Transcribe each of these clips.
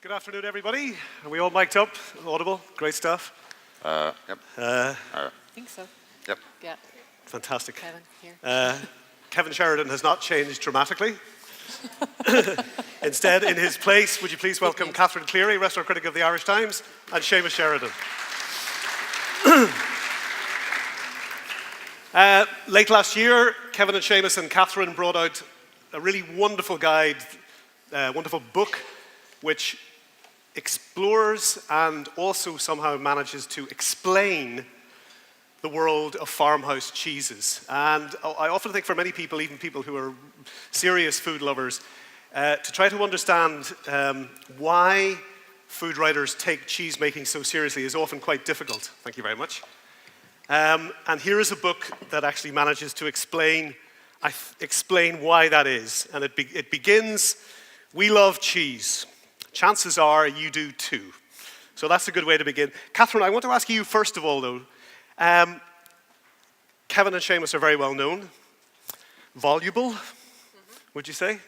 Good afternoon, everybody. Are we all mic'd up? Audible? Great stuff. Yep. I think so. Yep. Yeah. Fantastic. Kevin, here. Kevin Sheridan has not changed dramatically. Instead, in his place, would you please welcome Catherine Cleary, restaurant critic of the Irish Times, and Seamus Sheridan. Late last year, Kevin and Seamus and Catherine brought out a really wonderful guide, wonderful book, which explores and also somehow manages to explain the world of farmhouse cheeses. And I often think for many people, even people who are serious food lovers, to try to understand why food writers take cheese making so seriously is often quite difficult. Thank you very much. And here is a book that actually manages to explain why that is. And it begins, "We love cheese. Chances are you do too." So that's a good way to begin. Catherine, I want to ask you first of all, though. Kevin and Seamus are very well known. Voluble, would you say?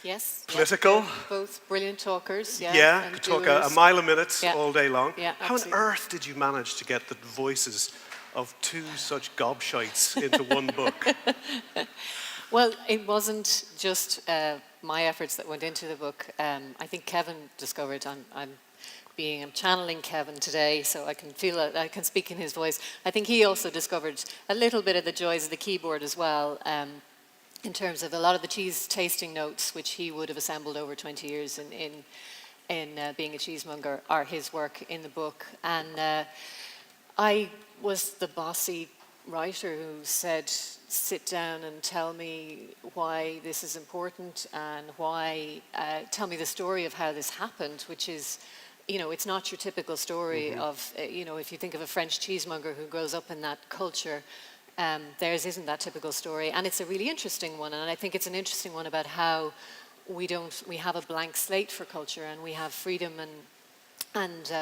Yes. Political. Yeah, both brilliant talkers. Yeah. Yeah, and could talk doers. a mile a minute all day long. Yeah, How on absolutely. earth did you manage to get the voices of two such gobshites into one book? Well, it wasn't just my efforts that went into the book. I think Kevin discovered, I'm channeling Kevin today, so I can feel it, I can speak in his voice. I think he also discovered a little bit of the joys of the keyboard as well, in terms of a lot of the cheese tasting notes, which he would have assembled over 20 years in being a cheesemonger, are his work in the book. And I was the bossy writer who said, sit down and tell me why this is important and why, tell me the story of how this happened, which is, it's not your typical story of, if you think of a French cheesemonger who grows up in that culture, theirs isn't that typical story. And it's a really interesting one. And I think it's an interesting one about how we have a blank slate for culture, and we have freedom and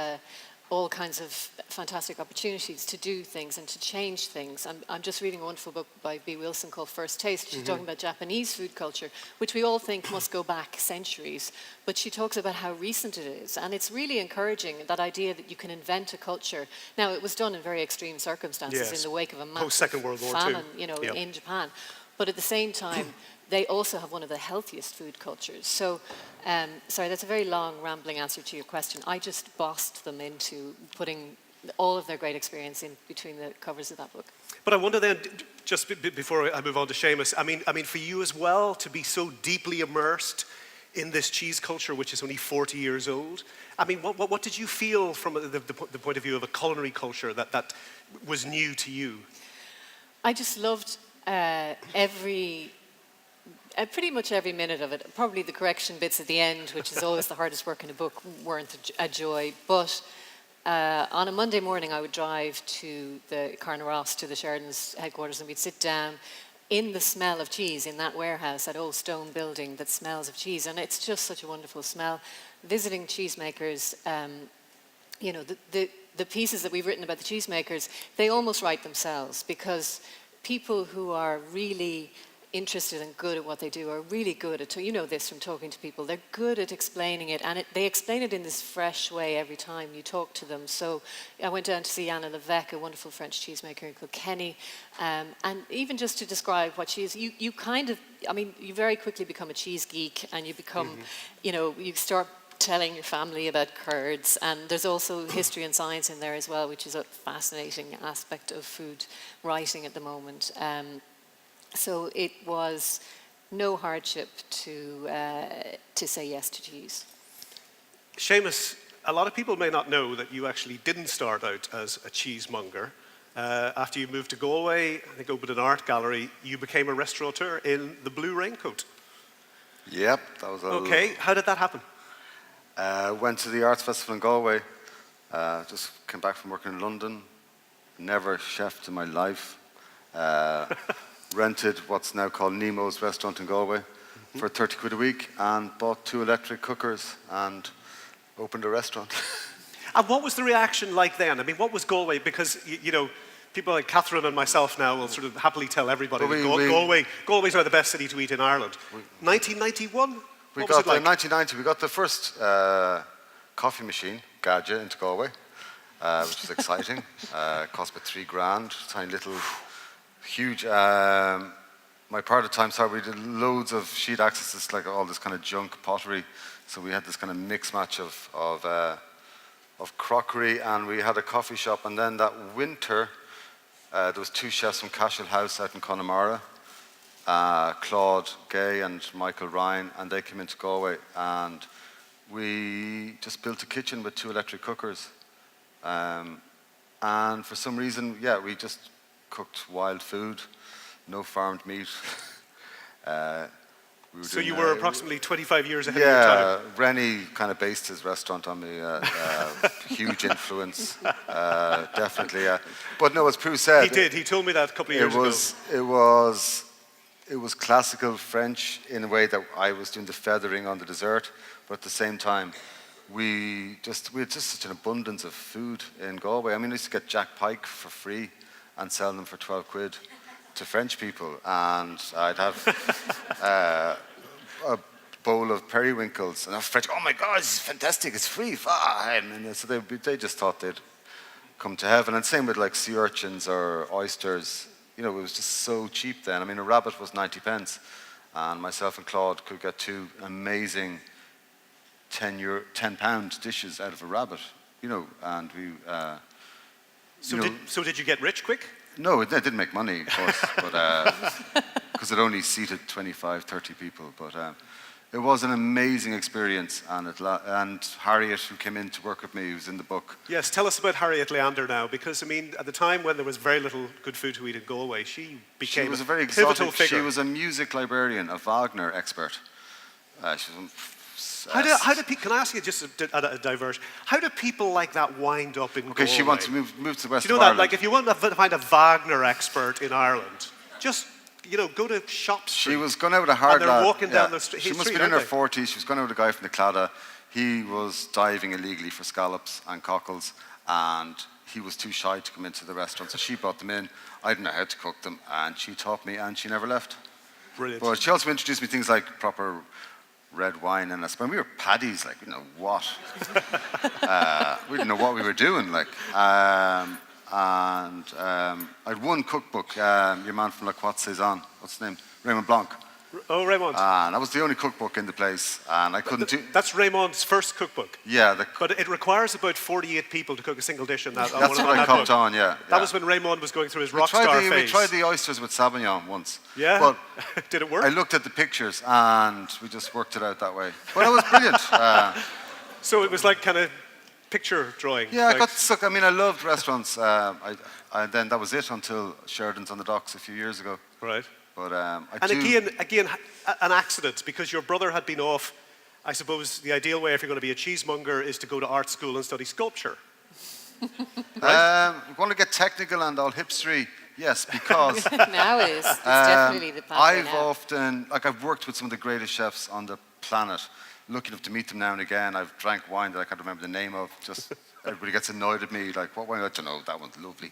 all kinds of fantastic opportunities to do things and to change things. I'm just reading a wonderful book by B. Wilson called First Taste. She's talking about Japanese food culture, which we all think must go back centuries, but she talks about how recent it is. And it's really encouraging, that idea that you can invent a culture. Now, it was done in very extreme circumstances in the wake of a massive Post-Second World War famine, II. in Japan. But at the same time, they also have one of the healthiest food cultures. So, sorry, that's a very long, rambling answer to your question. I just bossed them into putting all of their great experience in between the covers of that book. But I wonder then, just before I move on to Seamus, I mean, for you as well, to be so deeply immersed in this cheese culture, which is only 40 years old, I mean, what did you feel from the point of view of a culinary culture that was new to you? I just loved pretty much every minute of it. Probably the correction bits at the end, which is always the hardest work in a book, weren't a joy. But on a Monday morning, I would drive to the Carnaross, to the Sheridan's headquarters, and we'd sit down in the smell of cheese in that warehouse, that old stone building that smells of cheese. And it's just such a wonderful smell. Visiting cheesemakers, the pieces that we've written about the cheesemakers, they almost write themselves, because people who are really interested and good at what they do are really good at, you know this from talking to people, they're good at explaining it, and they explain it in this fresh way every time you talk to them. So I went down to see Anna Levesque, a wonderful French cheesemaker in Kilkenny, and even just to describe what she is, you very quickly become a cheese geek, and you become, you start telling your family about curds, and there's also history and science in there as well, which is a fascinating aspect of food writing at the moment. So it was no hardship to say yes to cheese. Seamus, a lot of people may not know that you actually didn't start out as a cheesemonger. After you moved to Galway, I think opened an art gallery, you became a restaurateur in the Blue Raincoat. Yep, that was Okay, how did that happen? Went to the Arts Festival in Galway. Just came back from working in London. Never chefed in my life. Rented what's now called Nemo's restaurant in Galway for 30 quid a week, and bought 2 electric cookers and opened a restaurant. And what was the reaction like then? I mean, what was Galway? Because, people like Catherine and myself now will sort of happily tell everybody that Galway's now the best city to eat in Ireland. 1991? In 1990, we got the first coffee machine, Gadget, into Galway, which was exciting. Cost about $3,000, tiny little, huge. My part of time, sorry, we did loads of sheet accesses, like all this kind of junk pottery. So we had this kind of mix match of crockery, and we had a coffee shop. And then that winter, there was 2 chefs from Cashel House out in Connemara, Claude Gay and Michael Ryan, and they came into Galway, and we just built a kitchen with 2 electric cookers. And for some reason, we just cooked wild food, no farmed meat. So you were approximately 25 years ahead of your time. Yeah, Rennie kind of based his restaurant on me. Huge influence, definitely. But no, as Prue said, He did. He told me that a couple of years ago. It was classical French in a way that I was doing the feathering on the dessert, but at the same time, we had just such an abundance of food in Galway. I mean, I used to get Jack Pike for free and sell them for 12 quid to French people, and I'd have a bowl of periwinkles, and I was French. Oh my God, this is fantastic! It's free, fine. And so they just thought they'd come to heaven. And same with like sea urchins or oysters. You know, it was just so cheap then. I mean, a rabbit was 90 pence, and myself and Claude could get 2 amazing £10 dishes out of a rabbit. You know, and we. So did you get rich quick? No, it didn't make money, of course, but because it only seated 25, 30 people. But it was an amazing experience, and Harriet, who came in to work with me, who's in the book. Yes, tell us about Harriet Leander now, because I mean, at the time when there was very little good food to eat in Galway, she became She was a very pivotal exotic. figure. She was a music librarian, a Wagner expert. She was. How do people? Can I ask you just a diversion? How do people like that wind up in Galway? Okay, she wants to move to the west Do you of know that? Ireland. Like, if you want to find a Wagner expert in Ireland, just go to shops. She was going out with a hard and they're lad. walking down the street. She must have been in her 40s. She was going out with a guy from the Claddagh. He was diving illegally for scallops and cockles, and he was too shy to come into the restaurant, so she brought them in. I didn't know how to cook them, and she taught me, and she never left. Brilliant. But she also introduced me things like proper red wine and a spoon. We were paddies, like, we didn't know what. We didn't know what we were doing, like. I had one cookbook, your man from La Croix Saison, what's his name? Raymond Blanc. Oh, Raymond. And that was the only cookbook in the place, and I couldn't do... That's Raymond's first cookbook. Yeah. But it requires about 48 people to cook a single dish in that. That's what I cooked on, yeah. That was when Raymond was going through his rock star phase. We tried the oysters with Sauvignon once. Yeah? But did it work? I looked at the pictures, and we just worked it out that way. But it was brilliant. So it was like kind of picture drawing. Yeah, I got stuck. I mean, I loved restaurants. Then that was it until Sheridan's on the docks a few years ago. Right. But again, an accident, because your brother had been off. I suppose the ideal way, if you're going to be a cheesemonger, is to go to art school and study sculpture. Right? Want to get technical and all hipstery? Yes, because Now it is. It's definitely the pathway now. I've worked with some of the greatest chefs on the planet. Lucky enough to meet them now and again. I've drank wine that I can't remember the name of. Just everybody gets annoyed at me, like, what wine? I don't know. That one's lovely.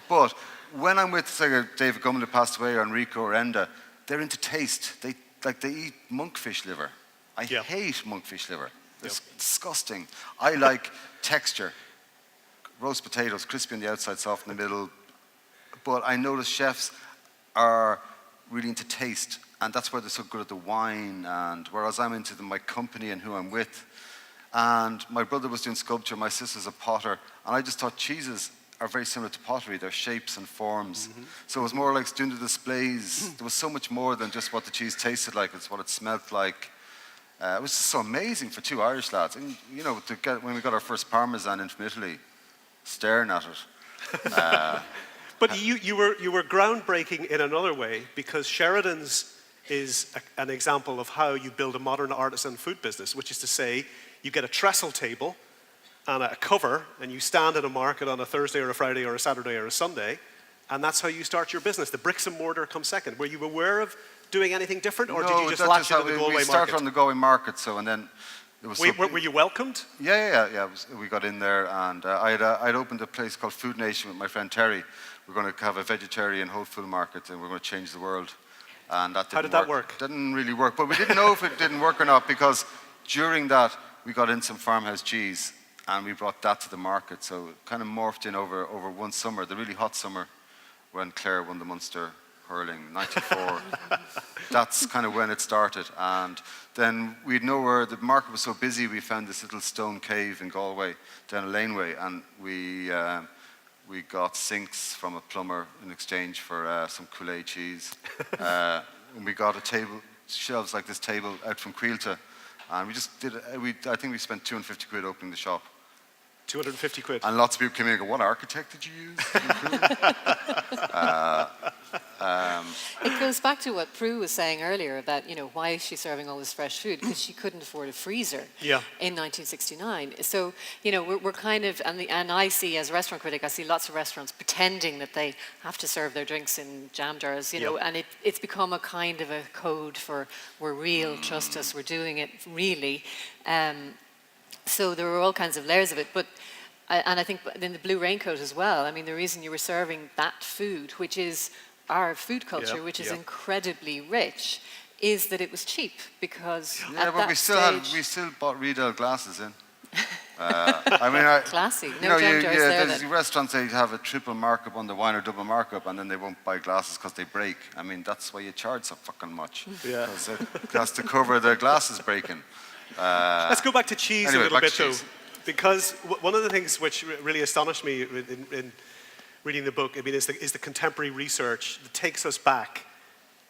But when I'm with, say, David Gumley, who passed away, or Enrico or Enda, they're into taste. They eat monkfish liver. I hate monkfish liver. It's disgusting. I like texture. Roast potatoes, crispy on the outside, soft in the middle. But I notice chefs are really into taste, and that's why they're so good at the wine. And whereas I'm into my company and who I'm with. And my brother was doing sculpture, my sister's a potter, and I just thought cheeses are very similar to pottery, their shapes and forms. Mm-hmm. So it was more like doing the displays. There was so much more than just what the cheese tasted like, it's what it smelled like. It was just so amazing for 2 Irish lads. And when we got our first Parmesan in from Italy, staring at it. But you were groundbreaking in another way, because Sheridan's is an example of how you build a modern artisan food business, which is to say, you get a trestle table and a cover, and you stand in a market on a Thursday or a Friday or a Saturday or a Sunday, and that's how you start your business. The bricks and mortar come second. Were you aware of doing anything different, or did you just latch into the Galway market? We started on the Galway market, and then it was. Were you welcomed? Yeah. We got in there, and I'd opened a place called Food Nation with my friend Terry. We're going to have a vegetarian whole food market, and we're going to change the world. And that didn't How did that work? Didn't really work, but we didn't know if it didn't work or not, because during that, we got in some farmhouse cheese, and we brought that to the market. So it kind of morphed in over one summer, the really hot summer, when Clare won the Munster hurling, 94. That's kind of when it started. And then we'd nowhere, the market was so busy, we found this little stone cave in Galway, down a laneway, and we got sinks from a plumber in exchange for some Kool-Aid cheese. And we got shelves like this table out from Quilta. And we just did it. I think we spent 250 quid opening the shop. 250 quid. And lots of people came in and go, what architect did you use? It goes back to what Prue was saying earlier about, why is she serving all this fresh food? Because she couldn't afford a freezer in 1969. So, we're kind of, and I see, as a restaurant critic, I see lots of restaurants pretending that they have to serve their drinks in jam jars, and it's become a kind of a code for we're real, trust us, we're doing it really. So there were all kinds of layers of it, and I think in the Blue Raincoat as well, I mean, the reason you were serving that food, which is our food culture, which is incredibly rich, is that it was cheap, because at that we still bought Riedel glasses in. Classy. No jam jars there there's then. restaurants, they have a triple markup on the wine or double markup, and then they won't buy glasses because they break. I mean, that's why you charge so fucking much. Yeah. Because it has to cover the glasses breaking. Let's go back to cheese anyway, a little bit, cheese. though, because one of the things which really astonished me in reading the book, I mean, is the contemporary research that takes us back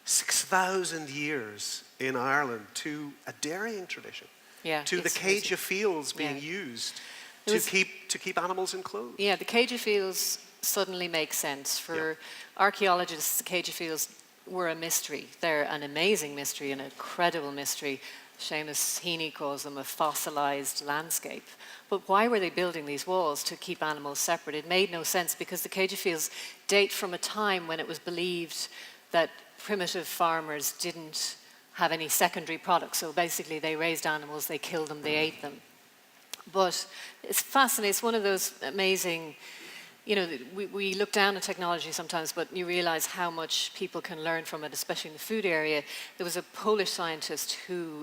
6,000 years in Ireland to a dairying tradition, to the cage of fields being used to keep animals enclosed. Yeah, the cage of fields suddenly makes sense. For archaeologists, the cage of fields were a mystery. They're an amazing mystery, an incredible mystery. Seamus Heaney calls them a fossilized landscape. But why were they building these walls to keep animals separate? It made no sense, because the cage of fields date from a time when it was believed that primitive farmers didn't have any secondary products. So basically they raised animals, they killed them, they ate them. But it's fascinating. It's one of those amazing, we look down at technology sometimes, but you realize how much people can learn from it, especially in the food area. There was a Polish scientist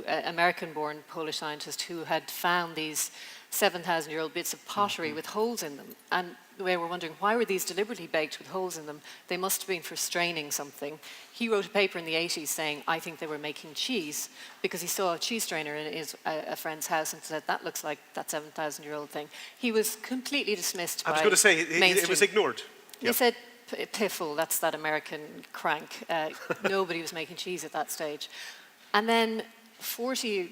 American-born Polish scientist, who had found these 7,000-year-old bits of pottery with holes in them. And they were wondering, why were these deliberately baked with holes in them? They must have been for straining something. He wrote a paper in the 80s saying, I think they were making cheese, because he saw a cheese strainer in a friend's house and said, that looks like that 7,000-year-old thing. He was completely dismissed by I was going to say, it was ignored. He said, piffle, that's that American crank. Nobody was making cheese at that stage. And then 30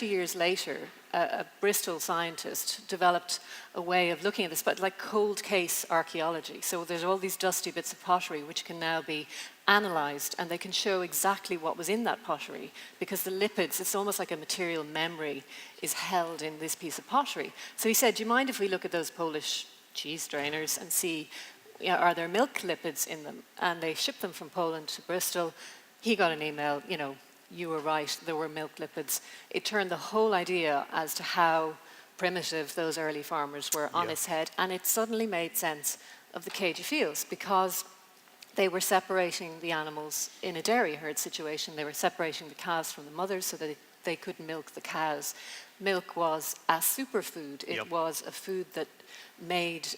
years later, a Bristol scientist developed a way of looking at this, but like cold case archaeology. So there's all these dusty bits of pottery which can now be analysed, and they can show exactly what was in that pottery, because the lipids, it's almost like a material memory, is held in this piece of pottery. So he said, do you mind if we look at those Polish cheese strainers and see, are there milk lipids in them? And they shipped them from Poland to Bristol. He got an email, you were right, there were milk lipids. It turned the whole idea as to how primitive those early farmers were on its head, and it suddenly made sense of the cage of fields, because they were separating the animals in a dairy herd situation. They were separating the calves from the mothers so that they could milk the cows. Milk was a superfood. It was a food that made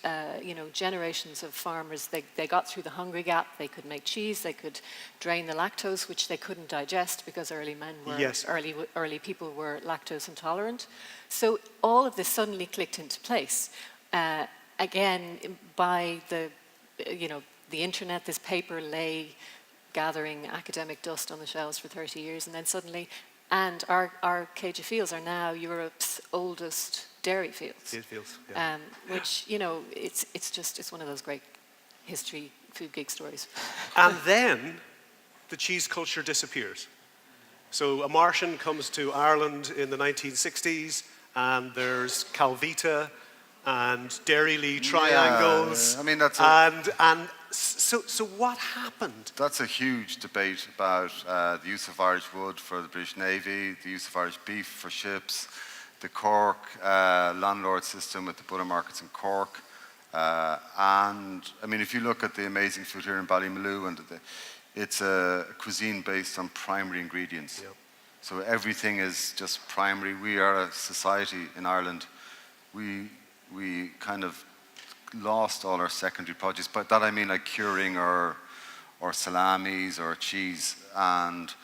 generations of farmers, they got through the hungry gap. They could make cheese, they could drain the lactose, which they couldn't digest because early people were lactose intolerant. So all of this suddenly clicked into place. Again, by the internet, this paper lay gathering academic dust on the shelves for 30 years, and then suddenly, and our cage of fields are now Europe's oldest dairy fields. Which, it's one of those great history food geek stories. And then the cheese culture disappears. So a Martian comes to Ireland in the 1960s, and there's Calvita and Dairy Lee triangles. Yeah, I mean, that's so what happened? That's a huge debate about the use of Irish wood for the British Navy, the use of Irish beef for ships, the Cork landlord system with the butter markets in Cork. And I mean, if you look at the amazing food here in Ballymaloe, and it's a cuisine based on primary ingredients. So everything is just primary. We are a society in Ireland. We kind of lost all our secondary produce. By that I mean like curing or salamis or cheese. And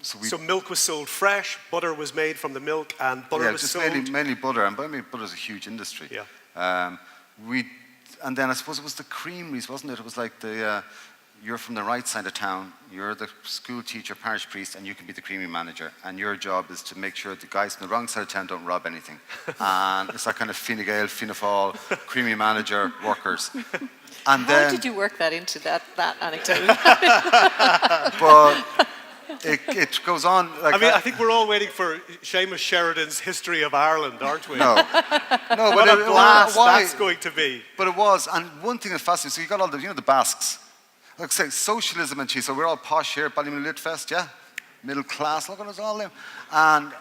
so milk was sold fresh, butter was made from the milk, and butter was just sold... mainly butter. And by me, butter is a huge industry. Yeah. And then I suppose it was the creameries, wasn't it? It was like you're from the right side of town, you're the school teacher, parish priest, and you can be the creamery manager. And your job is to make sure the guys from the wrong side of town don't rob anything. And it's that kind of Fine Gael, Fianna Fáil, creamery manager, workers. And How did you work that into that anecdote? But it goes on. Like I think we're all waiting for Seamus Sheridan's History of Ireland, aren't we? No, what a blast that's going to be. But it was, and one thing that's fascinating, so you got all the Basques. Like say, socialism and cheese, so we're all posh here at Ballymun Lit Fest, yeah? Middle class, look at us all there. And,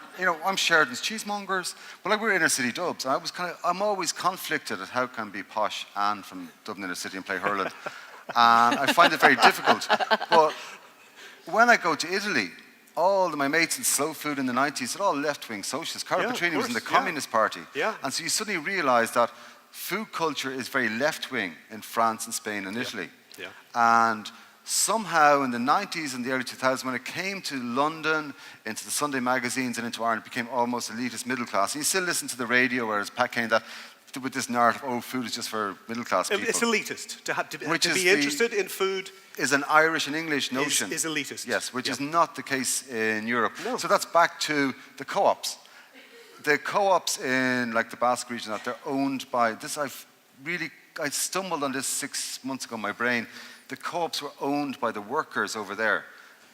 I'm Sheridan's cheesemongers, but like we're inner city dubs. And I'm always conflicted at how can be posh and from Dublin inner city and play hurling. And I find it very difficult. But when I go to Italy, all of my mates in slow food in the 90s, they're all left-wing socialists. Carlo Petrini was in the Communist Party. Yeah. And so you suddenly realize that food culture is very left-wing in France and Spain and Italy. Yeah. And somehow in the 90s and the early 2000s, when it came to London, into the Sunday magazines and into Ireland, it became almost elitist middle class. And you still listen to the radio, whereas Pat Kane, that with this narrative, food is just for middle class people. It's elitist. To be interested in food is an Irish and English notion. Is elitist. Yes, which is not the case in Europe. No. So that's back to the co-ops. The co-ops in like the Basque region, that they're owned by this. I stumbled on this 6 months ago in my brain. The co-ops were owned by the workers over there.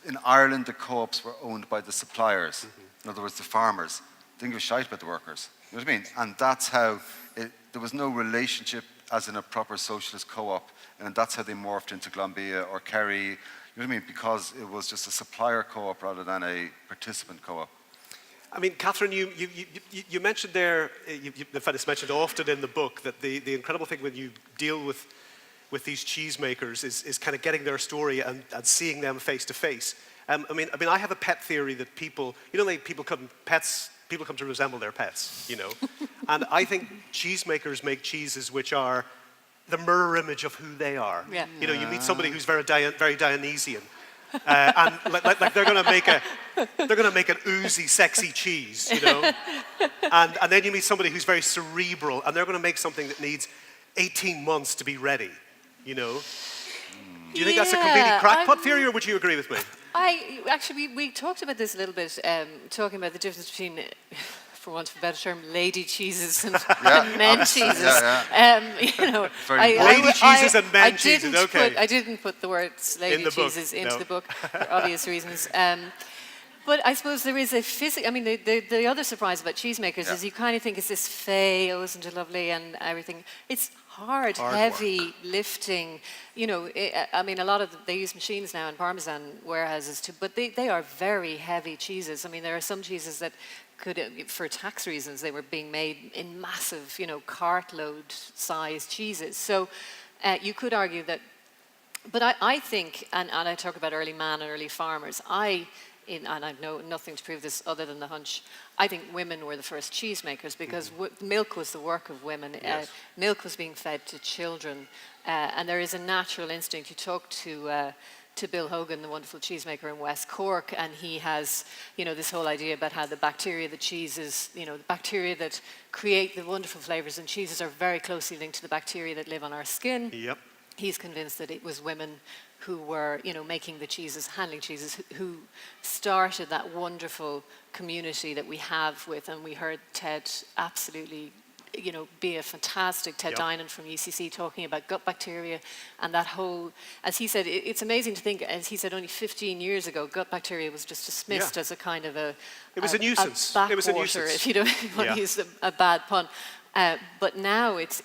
In Ireland, the co-ops were owned by the suppliers. In other words, the farmers. They didn't give a shite about the workers. You know what I mean? And that's how there was no relationship as in a proper socialist co-op. And that's how they morphed into Glanbia or Kerry. You know what I mean? Because it was just a supplier co-op rather than a participant co-op. I mean, Catherine, you mentioned there, in fact it's mentioned often in the book, that the incredible thing when you deal with these cheesemakers is kind of getting their story and seeing them face to face. I mean, I have a pet theory that people come to resemble their pets, And I think cheesemakers make cheeses which are the mirror image of who they are. Yeah. You meet somebody who's very Dionysian. And like they're going to make an oozy, sexy cheese, and then you meet somebody who's very cerebral, and they're going to make something that needs 18 months to be ready, Do you think that's a completely crackpot theory, or would you agree with me? We talked about this a little bit, talking about the difference between, for want of a better term, lady cheeses and men cheeses. Lady cheeses and men cheeses. Okay. I didn't put the words lady cheeses into the book for obvious reasons. But I suppose there is a the other surprise about cheesemakers is you kind of think it's this fey, isn't it lovely, and everything. It's hard heavy work. Lifting. A lot of they use machines now in Parmesan warehouses too, but they are very heavy cheeses. There are some cheeses that could, for tax reasons, they were being made in massive, cartload size cheeses. So you could argue that, but I think, and I talk about early man and early farmers, and I know nothing to prove this other than the hunch, I think women were the first cheesemakers because milk was the work of women. Yes. Milk was being fed to children. And there is a natural instinct. You talk to Bill Hogan, the wonderful cheesemaker in West Cork, and he has, this whole idea about how the bacteria that cheeses, the bacteria that create the wonderful flavors in cheeses are very closely linked to the bacteria that live on our skin. Yep. He's convinced that it was women who were, making the cheeses, handling cheeses, who started that wonderful community that we have with, and we heard Ted absolutely, be a fantastic, Ted Dinan from UCC talking about gut bacteria and that whole, as he said, it's amazing to think, as he said, only 15 years ago, gut bacteria was just dismissed as a kind of a... It was a nuisance. It was a nuisance. If you don't want to use a bad pun. But now it's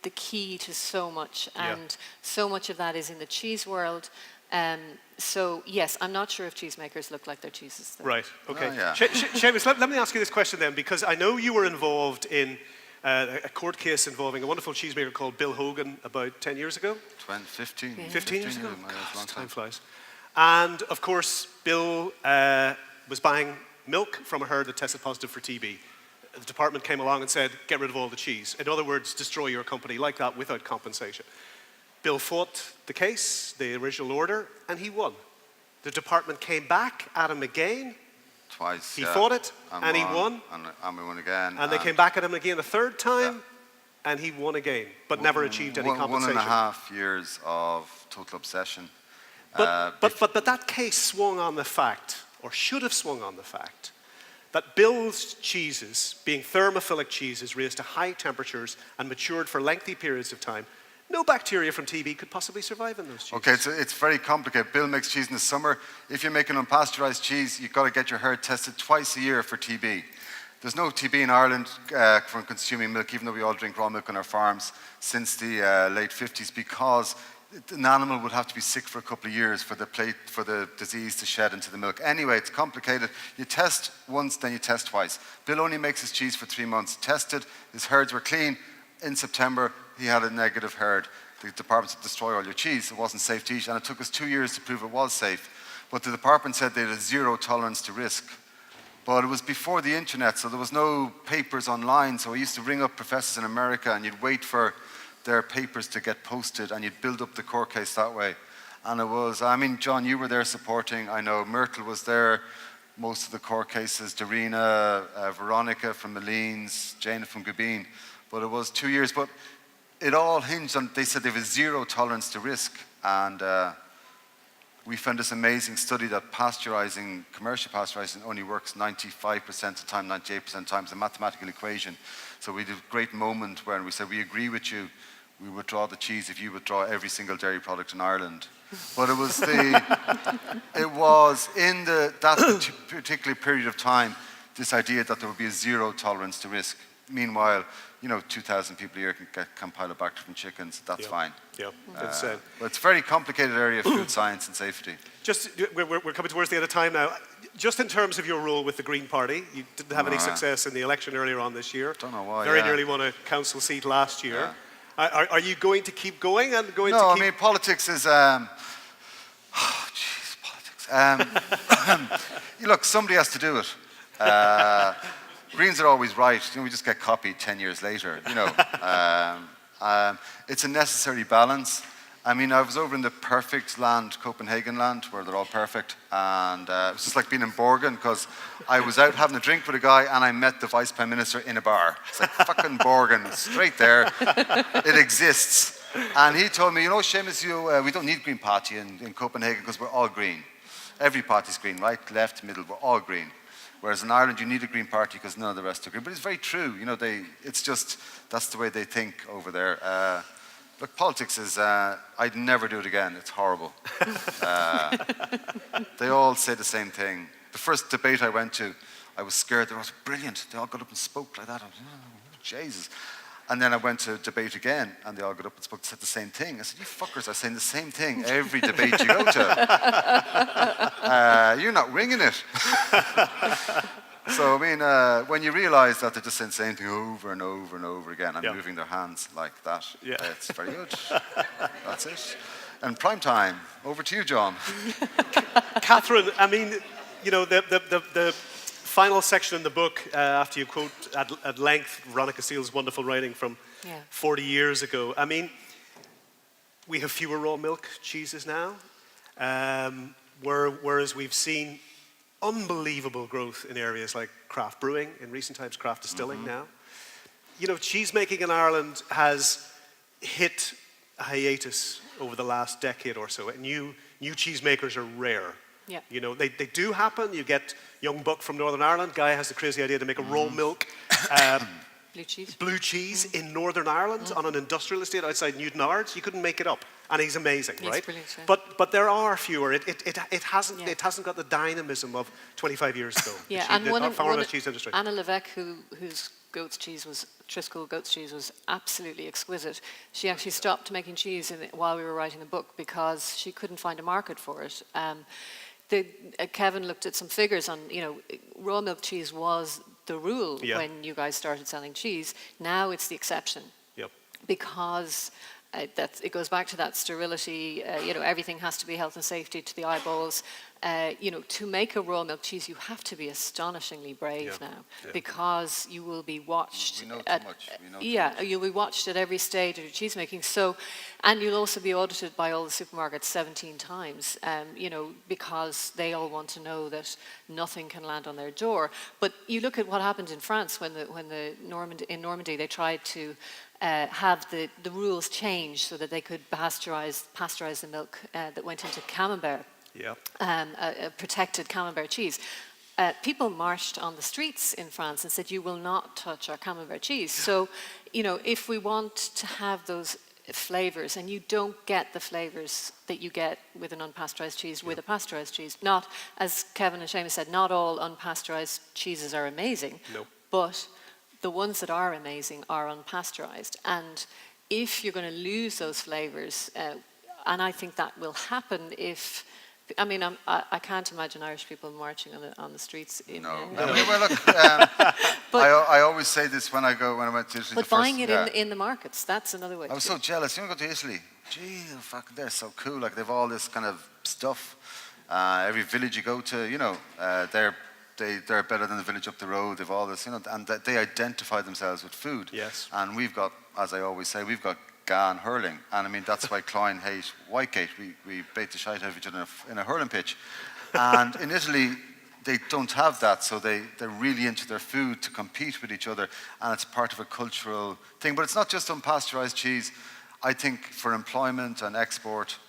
the key to so much, and so much of that is in the cheese world. So yes, I'm not sure if cheesemakers look like their cheeses, though. Right, okay. Oh, yeah. Seamus, let me ask you this question then, because I know you were involved in a court case involving a wonderful cheesemaker called Bill Hogan about 10 years ago? 15 years ago? Gosh, Time flies. And of course, Bill was buying milk from a herd that tested positive for TB. The department came along and said, get rid of all the cheese. In other words, destroy your company like that without compensation. Bill fought the case, the original order, and he won. The department came back at him again. Twice. He fought it, and he won. And we won again. And they came back at him again a third time, and he won again, but never achieved any compensation. 1.5 years of total obsession. But that case swung on the fact, or should have swung on the fact, that Bill's cheeses, being thermophilic cheeses raised to high temperatures and matured for lengthy periods of time, no bacteria from TB could possibly survive in those cheeses. Okay, so it's very complicated. Bill makes cheese in the summer. If you're making unpasteurized cheese, you've got to get your herd tested twice a year for TB. There's no TB in Ireland from consuming milk, even though we all drink raw milk on our farms, since the late 50s, because an animal would have to be sick for a couple of years for the disease to shed into the milk. Anyway, it's complicated. You test once, then you test twice. Bill only makes his cheese for 3 months. Tested, his herds were clean. In September, he had a negative herd. The department said, destroy all your cheese. It wasn't safe to eat, and it took us 2 years to prove it was safe. But the department said they had a zero tolerance to risk. But it was before the internet, so there was no papers online. So I used to ring up professors in America, and you'd wait for their papers to get posted, and you'd build up the court case that way. And it was, I mean, John, you were there supporting. I know Myrtle was there, most of the court cases, Darina, Veronica from Malines, Jana from Gabine. But it was 2 years. But it all hinged on, they said they have a zero tolerance to risk. And we found this amazing study that pasteurizing, commercial pasteurizing only works 95% of the time, 98% of the time. It's a mathematical equation. So we did a great moment where we said, we agree with you. We withdraw the cheese if you withdraw every single dairy product in Ireland. But it was in that particular period of time, this idea that there would be a zero tolerance to risk. Meanwhile, 2,000 people a year can get Campylobacter from chickens. That's fine. Yeah, but it's a very complicated area of food science and safety. We're coming towards the end of time now. Just in terms of your role with the Green Party, you didn't have any success in the election earlier on this year. Don't know why. Very nearly won a council seat last year. Yeah. Are you going to keep going and going to No, keep... I mean, politics is... politics. Look, somebody has to do it. Greens are always right. We just get copied 10 years later. It's a necessary balance. I mean, I was over in the perfect land, Copenhagen land, where they're all perfect. And it was just like being in Borgen, because I was out having a drink with a guy and I met the Vice Prime Minister in a bar. It's like fucking Borgen, straight there. It exists. And he told me, Seamus, we don't need Green Party in Copenhagen because we're all green. Every party's green, right, left, middle, we're all green. Whereas in Ireland, you need a Green Party because none of the rest are green. But it's very true. It's just, that's the way they think over there. Look, politics is, I'd never do it again. It's horrible. They all say the same thing. The first debate I went to, I was scared. They were brilliant. They all got up and spoke like that. Jesus. And then I went to debate again, and they all got up and spoke, said the same thing. I said, you fuckers are saying the same thing every debate you go to. You're not winging it. So, I mean, when you realize that they're just saying the same thing over and over and over again and moving their hands like that, it's very good. That's it. And prime time, over to you, John. Catherine, I mean, the final section in the book, after you quote at length Veronica Seal's wonderful writing from 40 years ago, I mean, we have fewer raw milk cheeses now, whereas we've seen unbelievable growth in areas like craft brewing, in recent times craft distilling now. Cheese making in Ireland has hit a hiatus over the last decade or so. New cheese makers are rare. Yeah. They do happen. You get young buck from Northern Ireland. Guy has the crazy idea to make a raw milk blue cheese in Northern Ireland on an industrial estate outside Newtownards. You couldn't make it up, and he's amazing, right? Brilliant, yeah. But there are fewer. It hasn't got the dynamism of 25 years ago. Yeah, Cheese industry. Anna Levesque, whose Triskel goat's cheese was absolutely exquisite. She actually stopped making cheese while we were writing the book because she couldn't find a market for it. Kevin looked at some figures on, raw milk cheese was the rule when you guys started selling cheese. Now it's the exception. Yep. Because it goes back to that sterility, everything has to be health and safety to the eyeballs. to make a raw milk cheese, you have to be astonishingly brave now, because you will be watched. We know too much. You'll be watched at every stage of your cheese making. So, and you'll also be audited by all the supermarkets 17 times, because they all want to know that nothing can land on their door. But you look at what happened in France when in Normandy they tried to have the rules changed so that they could pasteurize the milk that went into camembert. A protected camembert cheese. People marched on the streets in France and said, "You will not touch our camembert cheese." So, if we want to have those flavors, and you don't get the flavors that you get with an unpasteurized cheese with a pasteurized cheese. Not, as Kevin and Seamus said, not all unpasteurized cheeses are amazing, but the ones that are amazing are unpasteurized. And if you're going to lose those flavors, and I think that will happen if, I can't imagine Irish people marching on the streets. Well, look, I always say this when I went to Italy. But buying it in the markets, that's another way. I was so jealous. You want to go to Italy? Gee, fuck, they're so cool. Like, they've all this kind of stuff. Every village you go to, they're better than the village up the road. They've all this, and they identify themselves with food. Yes. And we've got, as I always say, we've got Ga and hurling. And that's why Clyne hate Whitegate. We bait the shite out of each other in a hurling pitch. And in Italy, they don't have that, so they're really into their food to compete with each other, and it's part of a cultural thing. But it's not just unpasteurized cheese. I think for employment and export,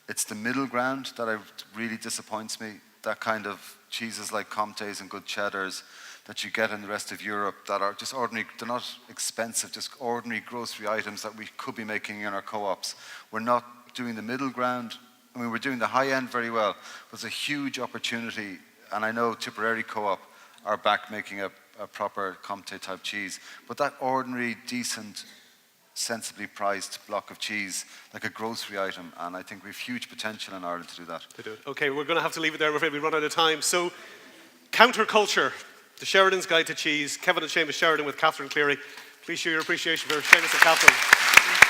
it's the middle ground that really disappoints me. That kind of cheeses like Comtés and good cheddars that you get in the rest of Europe that are just ordinary, they're not expensive, just ordinary grocery items that we could be making in our co-ops. We're not doing the middle ground. We're doing the high end very well. There's a huge opportunity, and I know Tipperary Co-op are back making a proper Comté type cheese, but that ordinary, decent, sensibly priced block of cheese, like a grocery item, and I think we have huge potential in Ireland to do that. Okay, we're going to have to leave it there. I'm afraid we run out of time. So, counterculture, the Sheridan's Guide to Cheese, Kevin and Seamus Sheridan with Catherine Cleary. Please show your appreciation for Seamus and Catherine.